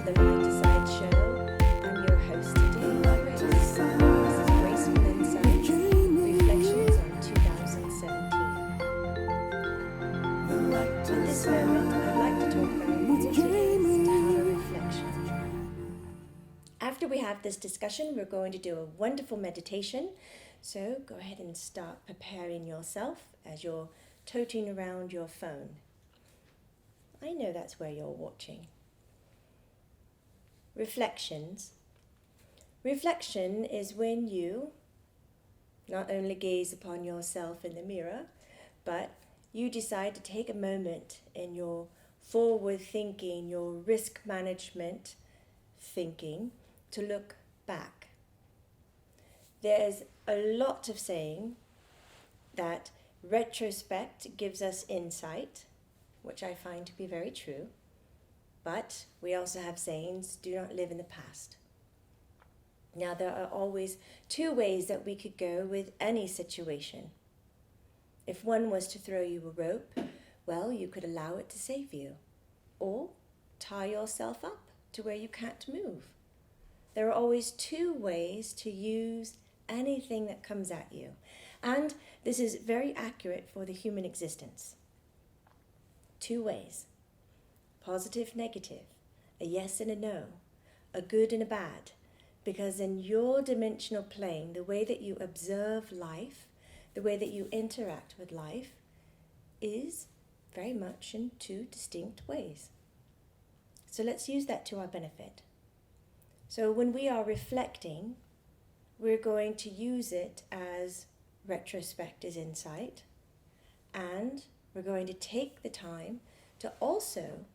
the Light Aside Show. I'm your host today, Grace. This is Graceful Insights, Reflections on 2017. At this moment, I'd like to talk about today's Tower Reflection. After we have this discussion, we're going to do a wonderful meditation. So go ahead and start preparing yourself as you're toting around your phone. I know that's where you're watching. Reflections. Reflection is when you not only gaze upon yourself in the mirror, but you decide to take a moment in your forward thinking, your risk management thinking, to look back. There's a lot of saying that retrospect gives us insight, which I find to be very true. But we also have sayings, do not live in the past. Now, there are always two ways that we could go with any situation. If one was to throw you a rope, well, you could allow it to save you. Or tie yourself up to where you can't move. There are always two ways to use anything that comes at you. And this is very accurate for the human existence. Two ways. Positive, negative, a yes and a no, a good and a bad. Because in your dimensional plane, the way that you observe life, the way that you interact with life, is very much in two distinct ways. So let's use that to our benefit. So when we are reflecting, we're going to use it as retrospect is insight, and we're going to take the time to also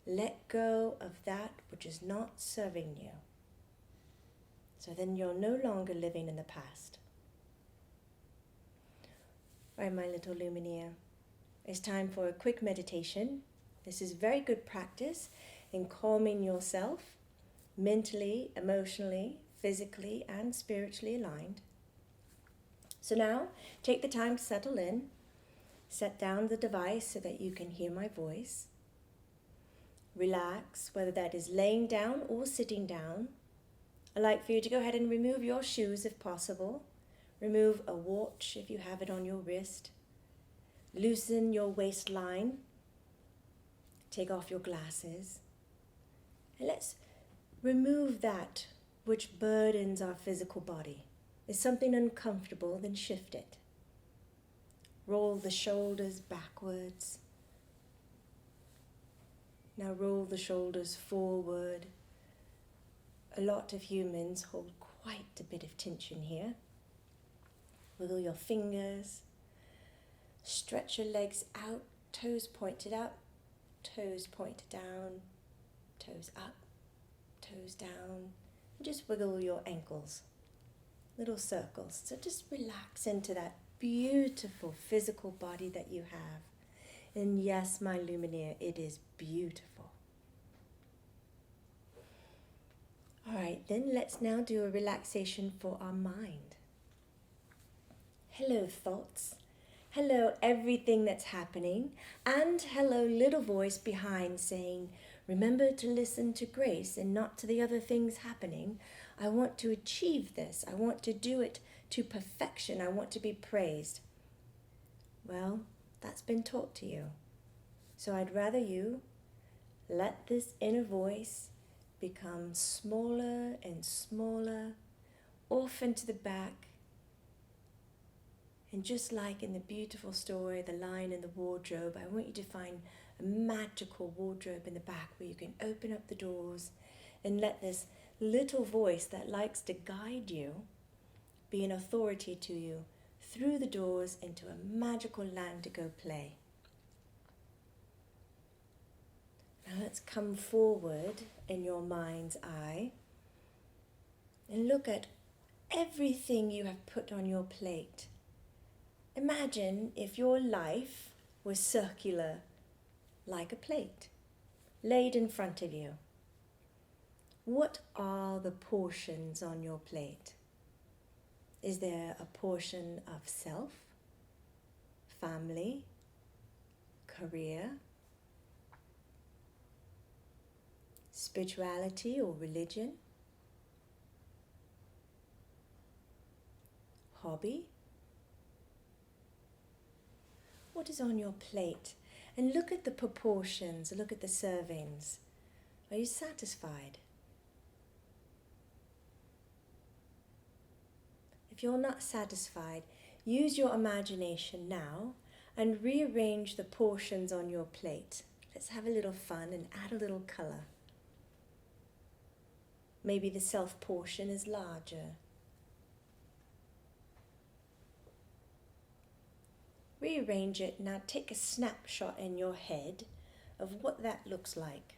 let go of that which is not serving you. So then you're no longer living in the past. Right, my little Luminaire, it's time for a quick meditation. This is very good practice in calming yourself, mentally, emotionally, physically, and spiritually aligned. So now, take the time to settle in. Set down the device so that you can hear my voice. Relax, whether that is laying down or sitting down. I'd like for you to go ahead and remove your shoes if possible. Remove a watch if you have it on your wrist. Loosen your waistline. Take off your glasses. And let's remove that which burdens our physical body. If something uncomfortable, then shift it. Roll the shoulders backwards. Now roll the shoulders forward. A lot of humans hold quite a bit of tension here. Wiggle your fingers. Stretch your legs out, toes pointed up, toes pointed down, toes up, toes down. And just wiggle your ankles. Little circles. So just relax into that beautiful physical body that you have. And yes, my Luminaire, it is beautiful. All right, then let's now do a relaxation for our mind. Hello, thoughts. Hello, everything that's happening. And hello, little voice behind saying, remember to listen to Grace and not to the other things happening. I want to achieve this. I want to do it to perfection. I want to be praised. Well, that's been taught to you. So I'd rather you let this inner voice become smaller and smaller, off into the back. And just like in the beautiful story, The Lion in the Wardrobe, I want you to find a magical wardrobe in the back where you can open up the doors and let this little voice that likes to guide you be an authority to you through the doors into a magical land to go play. Now let's come forward in your mind's eye and look at everything you have put on your plate. Imagine if your life was circular like a plate laid in front of you. What are the portions on your plate? Is there a portion of self, family, career, spirituality or religion, hobby. What is on your plate? And look at the proportions, look at the servings. Are you satisfied? If you're not satisfied, use your imagination now and rearrange the portions on your plate. Let's have a little fun and add a little colour. Maybe the self portion is larger. Rearrange it. Now take a snapshot in your head of what that looks like.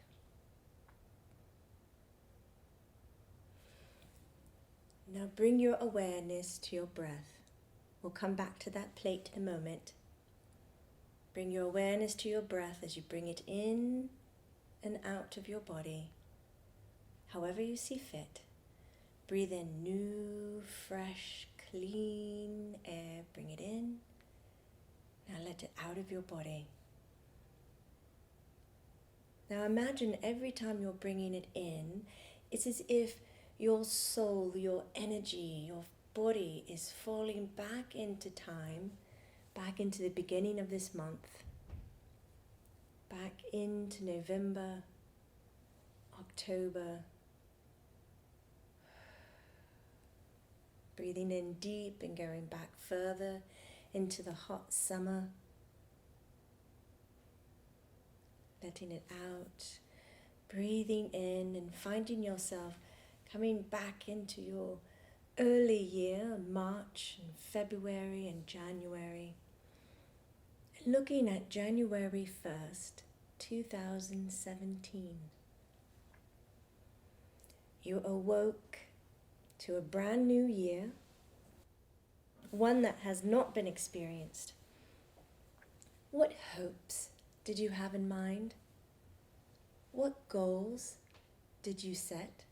Now bring your awareness to your breath. We'll come back to that plate in a moment. Bring your awareness to your breath as you bring it in and out of your body, however you see fit. Breathe in new, fresh, clean air. Bring it in. Now let it out of your body. Now imagine every time you're bringing it in, it's as if your soul, your energy, your body is falling back into time, back into the beginning of this month, back into November, October. Breathing in deep and going back further into the hot summer. Letting it out. Breathing in and finding yourself coming back into your early year, March and February and January. Looking at January 1st, 2017. You awoke to a brand new year, one that has not been experienced. What hopes did you have in mind? What goals did you set?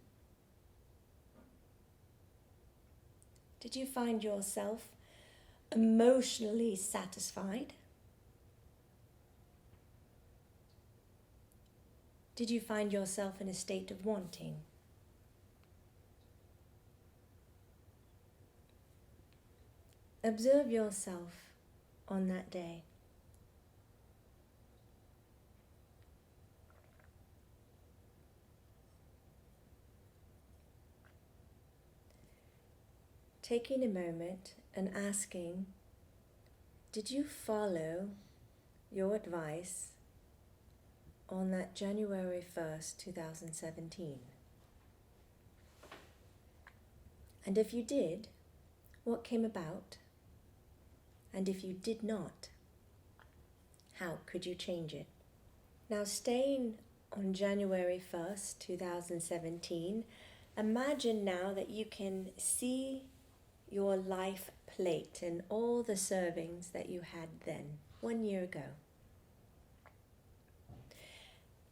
Did you find yourself emotionally satisfied? Did you find yourself in a state of wanting? Observe yourself on that day. Taking a moment and asking, did you follow your advice on that January 1st, 2017? And if you did, what came about? And if you did not, how could you change it? Now, staying on January 1st, 2017, imagine now that you can see your life plate and all the servings that you had then, 1 year ago.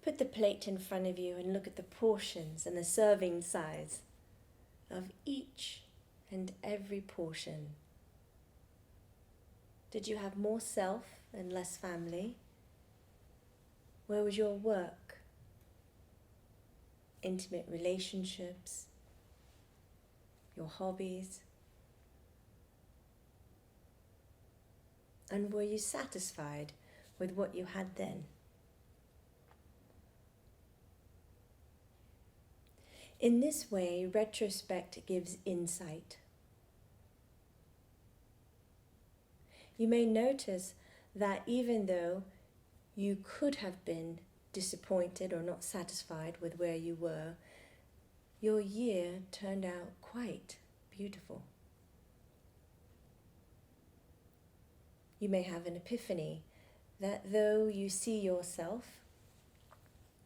Put the plate in front of you and look at the portions and the serving size of each and every portion. Did you have more self and less family? Where was your work? Intimate relationships? Your hobbies? And were you satisfied with what you had then? In this way, retrospect gives insight. You may notice that even though you could have been disappointed or not satisfied with where you were, your year turned out quite beautiful. You may have an epiphany that though you see yourself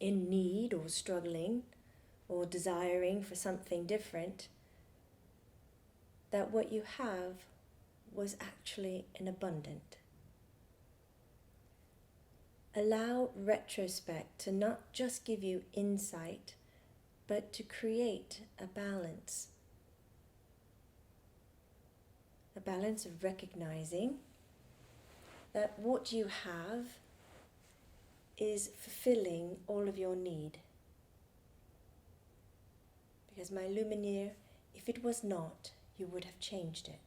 in need or struggling or desiring for something different, that what you have was actually an abundant. Allow retrospect to not just give you insight, but to create a balance of recognizing that what you have is fulfilling all of your need. Because my Luminaire, if it was not, you would have changed it.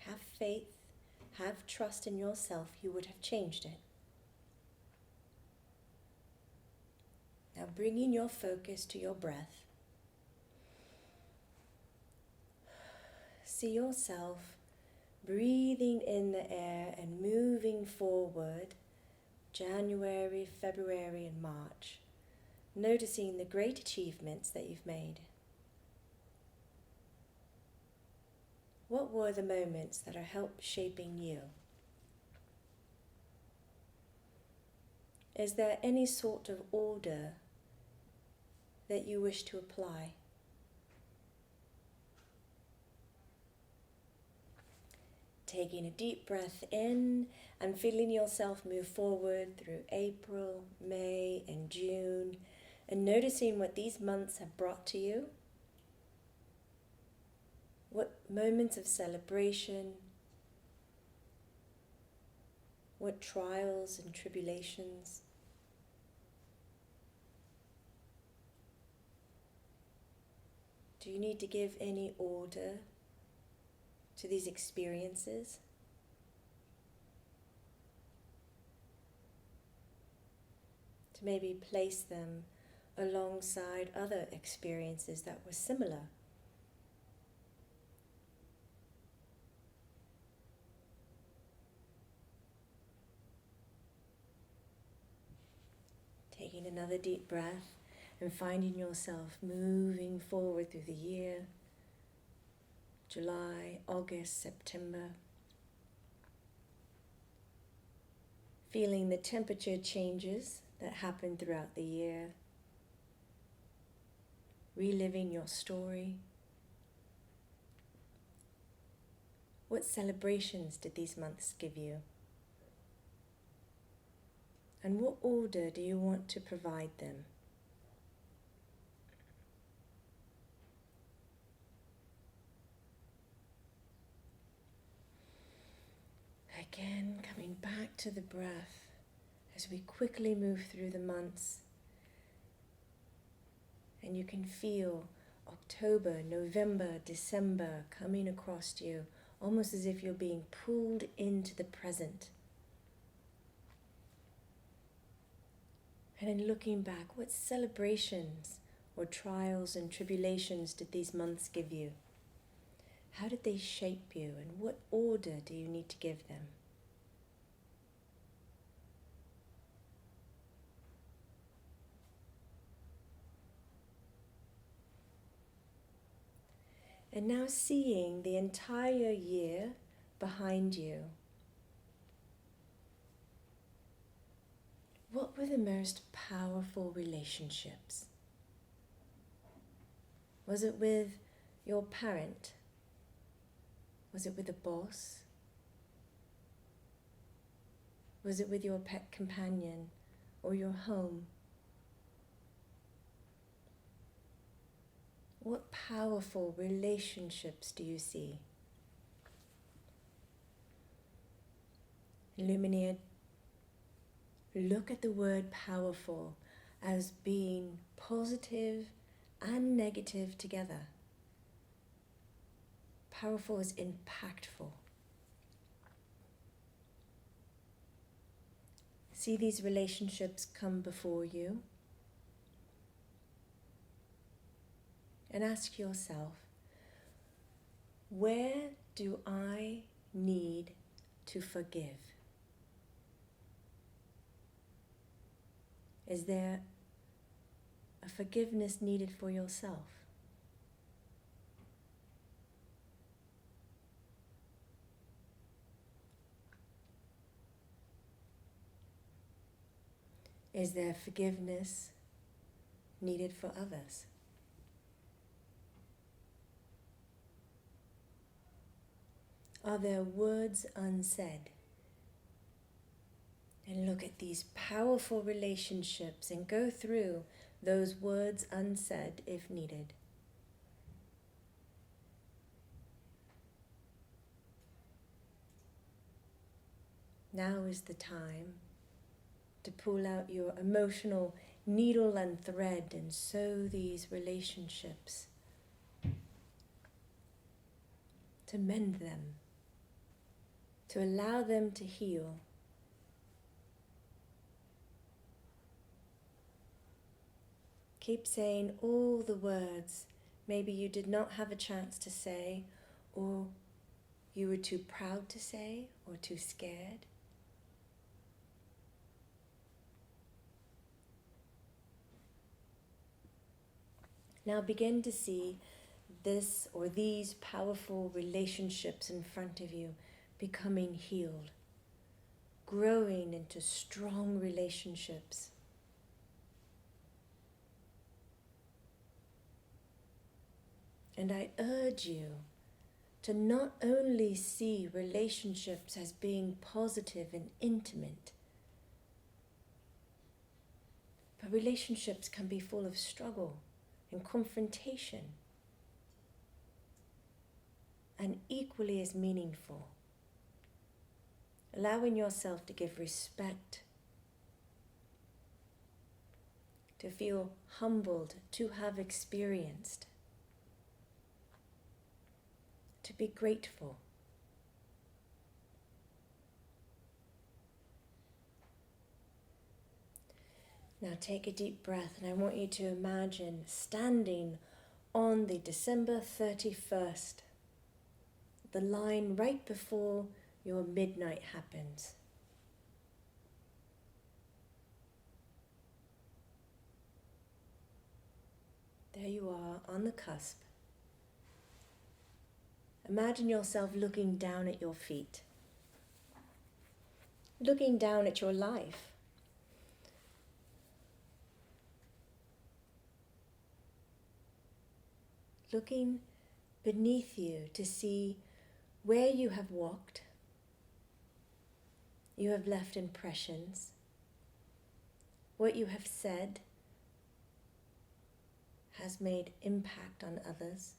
Have faith, have trust in yourself, you would have changed it. Now bringing your focus to your breath, see yourself breathing in the air and moving forward, January, February and March, noticing the great achievements that you've made. What were the moments that are help shaping you? Is there any sort of order that you wish to apply? Taking a deep breath in and feeling yourself move forward through April, May and June, and noticing what these months have brought to you. What moments of celebration, what trials and tribulations. Do you need to give any order to these experiences? To maybe place them alongside other experiences that were similar. Taking another deep breath and finding yourself moving forward through the year, July, August, September. Feeling the temperature changes that happen throughout the year. Reliving your story. What celebrations did these months give you? And what order do you want to provide them? Again, coming back to the breath as we quickly move through the months. And you can feel October, November, December coming across you, almost as if you're being pulled into the present. And in looking back, what celebrations or trials and tribulations did these months give you? How did they shape you, and what order do you need to give them? And now seeing the entire year behind you, what were the most powerful relationships? Was it with your parent? Was it with a boss? Was it with your pet companion or your home? What powerful relationships do you see? Luminaire, look at the word powerful as being positive and negative together. Powerful is impactful. See these relationships come before you and ask yourself, where do I need to forgive? Is there a forgiveness needed for yourself? Is there forgiveness needed for others? Are there words unsaid? And look at these powerful relationships and go through those words unsaid if needed. Now is the time to pull out your emotional needle and thread and sew these relationships, to mend them, to allow them to heal. Keep saying all the words maybe you did not have a chance to say, or you were too proud to say, or too scared. Now begin to see this or these powerful relationships in front of you becoming healed, growing into strong relationships. And I urge you to not only see relationships as being positive and intimate, but relationships can be full of struggle and confrontation, and equally as meaningful. Allowing yourself to give respect, to feel humbled, to have experienced, to be grateful. Now take a deep breath, and I want you to imagine standing on the December 31st, the line right before your midnight happens. There you are on the cusp. Imagine yourself looking down at your feet, looking down at your life. Looking beneath you to see where you have walked. You have left impressions. What you have said has made impact on others.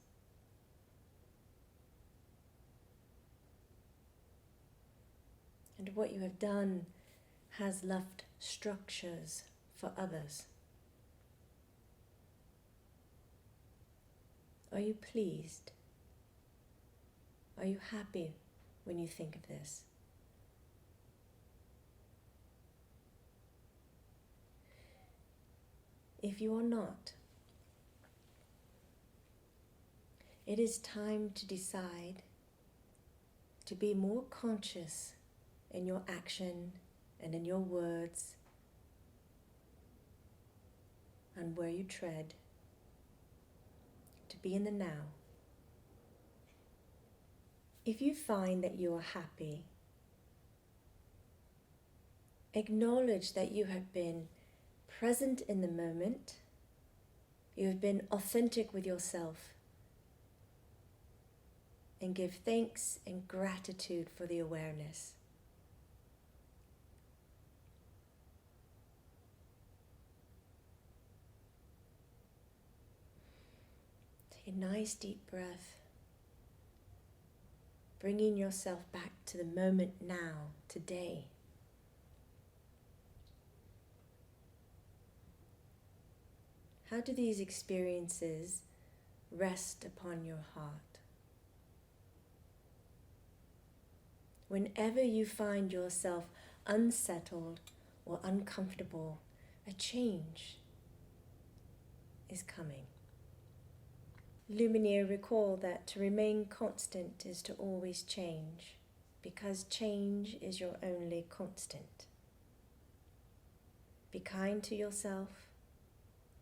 And what you have done has left structures for others. Are you pleased? Are you happy when you think of this? If you are not, it is time to decide to be more conscious in your action and in your words and where you tread, to be in the now. If you find that you are happy, acknowledge that you have been present in the moment, you have been authentic with yourself, and give thanks and gratitude for the awareness. Take a nice deep breath, bringing yourself back to the moment now, today. How do these experiences rest upon your heart? Whenever you find yourself unsettled or uncomfortable, a change is coming. Luminaire recall that to remain constant is to always change, because change is your only constant. Be kind to yourself,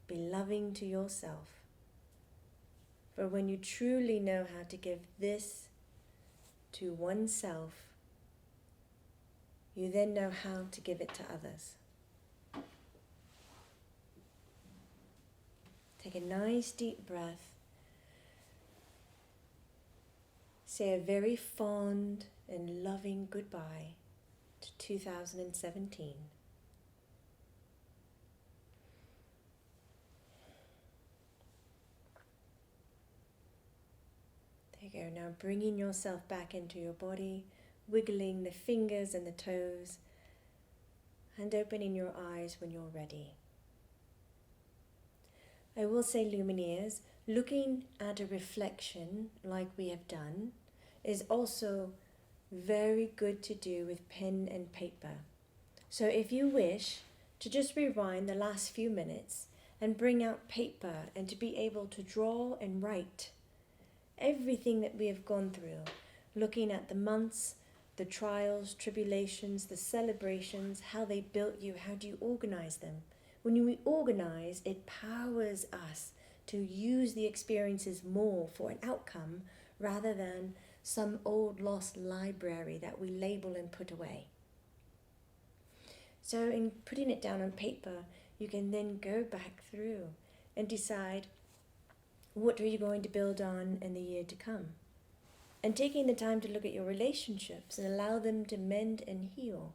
be loving to yourself, for when you truly know how to give this to oneself, you then know how to give it to others. Take a nice deep breath. Say a very fond and loving goodbye to 2017. There you go. Now bringing yourself back into your body, wiggling the fingers and the toes, and opening your eyes when you're ready. I will say, Luminaires, looking at a reflection like we have done is also very good to do with pen and paper. So if you wish to just rewind the last few minutes and bring out paper and to be able to draw and write everything that we have gone through, looking at the months, the trials, tribulations, the celebrations, how they built you, how do you organize them? When we organize, it powers us to use the experiences more for an outcome rather than some old lost library that we label and put away. So in putting it down on paper, you can then go back through and decide what are you going to build on in the year to come. And taking the time to look at your relationships and allow them to mend and heal.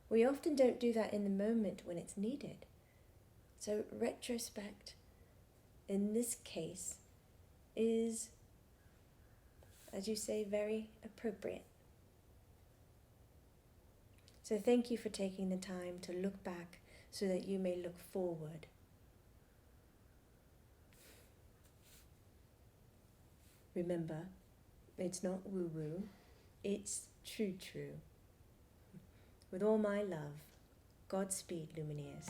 We often don't do that in the moment when it's needed. So retrospect, in this case, is, as you say, very appropriate. So thank you for taking the time to look back so that you may look forward. Remember, it's not woo-woo, it's true. With all my love, Godspeed, Luminaires.